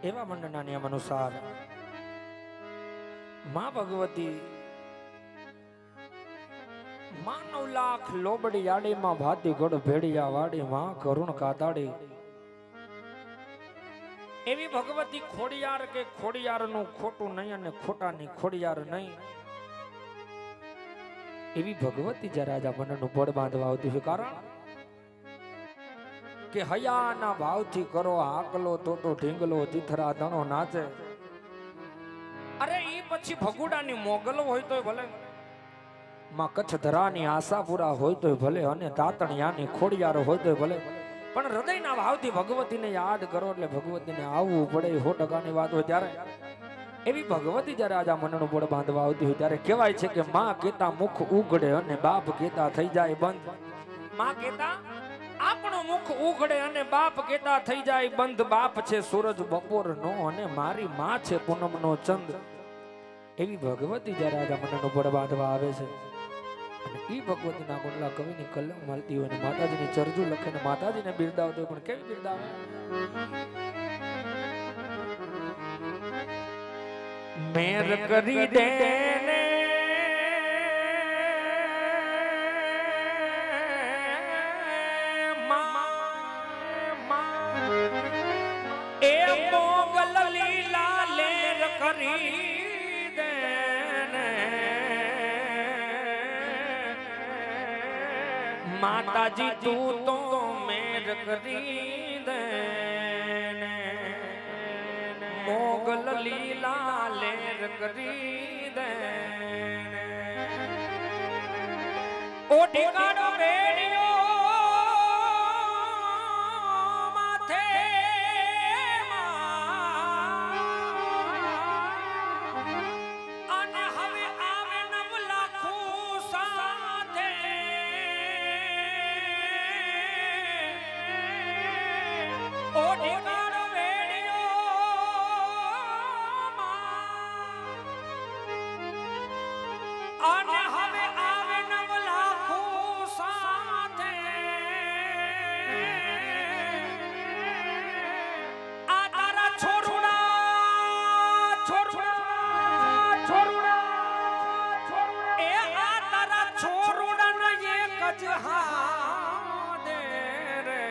એવા મંડળના નિયમ અનુસાર માં ભગવતી માં 9 લાખ લોબડી આડી માં ભાતી ગોળ ભેડિયા વાડી માં કરુણ કાતાડી એવી ભગવતી ખોડિયાર કે ખોડિયાર નું ખોટું નહીં અને ખોટાની ખોડિયાર નહીં એવી ભગવતી જ્યારે રાજા મંડળનું બળ બાંધવા આવતી છે કારણ કે હયાના ભાવથી કરો આકલો તો ઢીંગલો ચિથરા ધણો નાચે અરે ઈ પછી ભગુડાની મોગલ હોય તોય ભલે માં કચ્છ ધરાની આશાપુરા હોય તોય ભલે અને તાતણિયાની ખોડિયાર હોય તોય ભલે પણ હૃદયના ભાવથી ભગવતીને યાદ કરો એટલે ભગવતીને આવવું પડે 100% વાત હોય ત્યારે એવી ભગવતી જ્યારે રાજા મંડળનું બળ બાંધવા આવતી હોય ત્યારે કહેવાય છે કે માં કેતા મુખ ઉઘડે અને બાપ કેતા થઈ જાય બંધ માં કેતા આપણો મુખ ઉઘડે અને બાપ કેતા થઈ જાય બંધ બાપ છે સૂરજ બપોર નો અને મારી માં છે પૂનમ નો ચંદ એવી ભગવતી જ્યારે રાજા મંડળનું બળ બાંધવા આવે છે અને ઈ ભગવતીના ગુણલા કવિની કલમ માલતી હોય અને માતાજીની ચરજુ લખે ને માતાજીને બિરદાવતો પણ કેવી બિરદાવે મેર કરી દે ને એ મોગલ લીલા લેર કરી દે ને માતાજી તું તો મેર કરી દે ને મોગલ લીલા લેર કરી દે ઓ ઠીકાડો બેડિયો માથે અને હવે આવે 9 લાખો સાથે ઓ ઠીકાડો અને હવે આવે 9 લાખો સાથે આ તારા છોરુડા એ આ તારા છોરુડા ને એક જ હાથે રે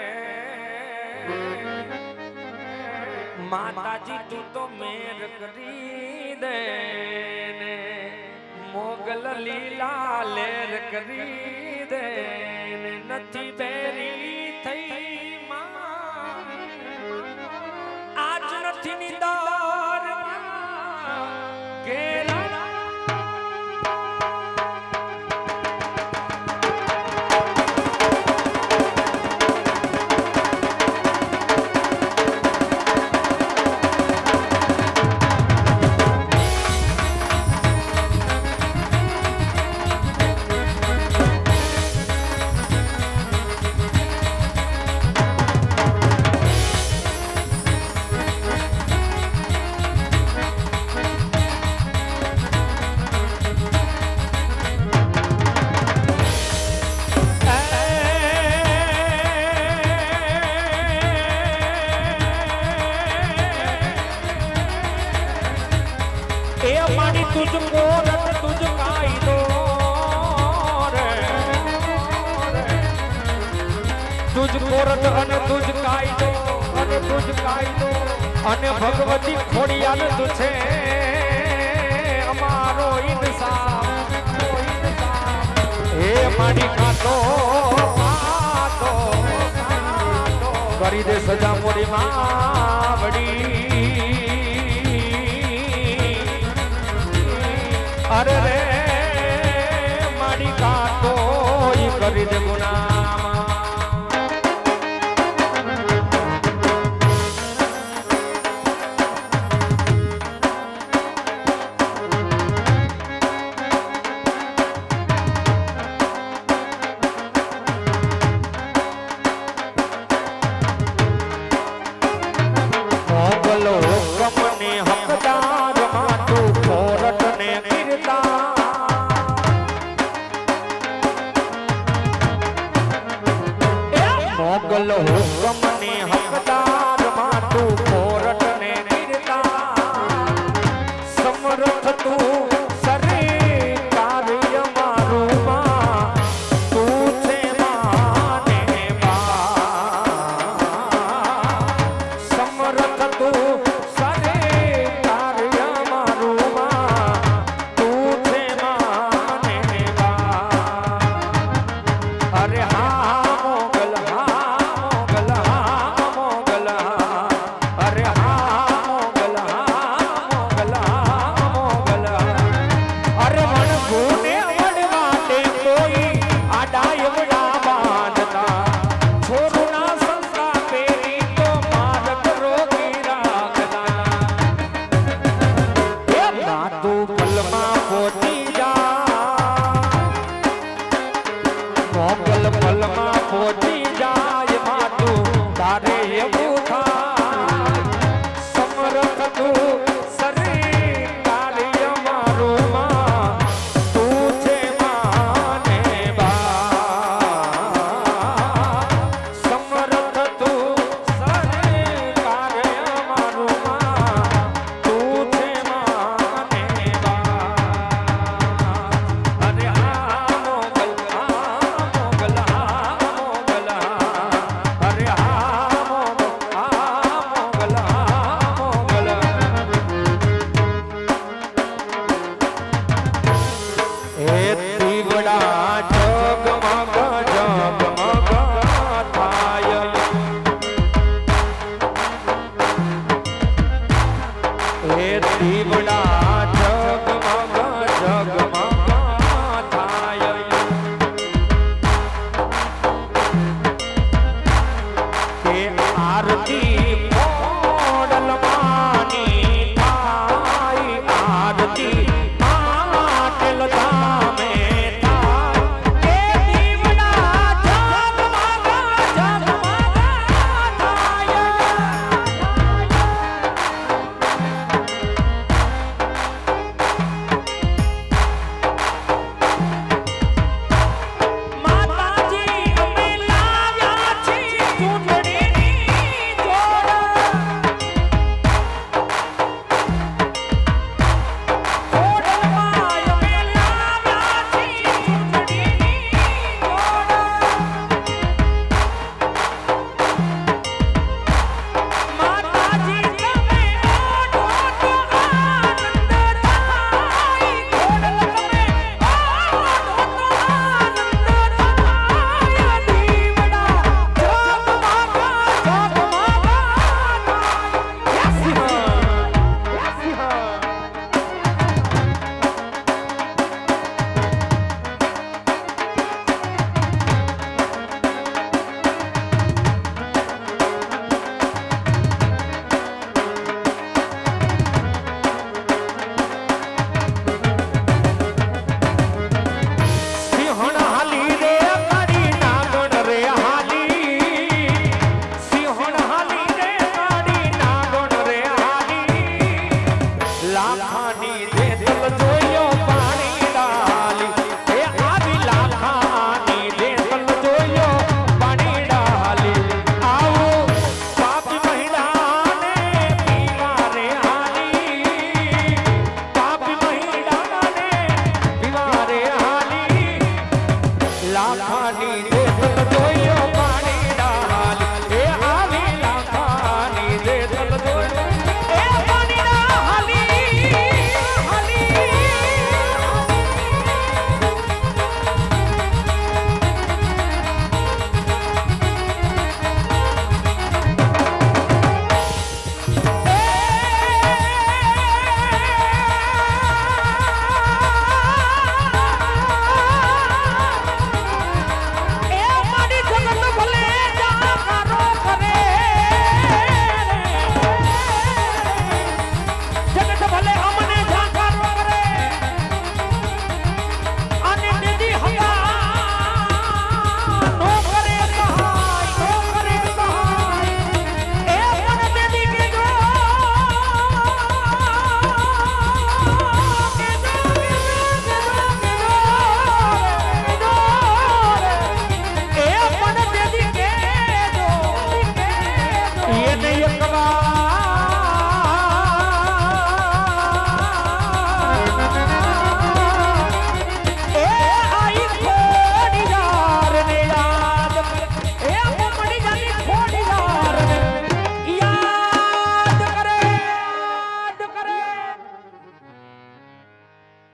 માતાજી તું તો મેર કરી દે ને મોગલ લીલા લેર કરી દે નથી બેરી થઈ માં આજ નથી નિદાર ઘેરા तुझको रत तुझ काई दो रे तुझको रत અને तुझ काई दो અને तुझ काई दो અને ભગવતી ખોડિયાર તું છે અમારો ઇન્સાફ હે માડી કાતો કરી દે સજા મોરી માં વડી અરે રે માડી કાતો ઈ કરી દે ગુનામાં મોગલો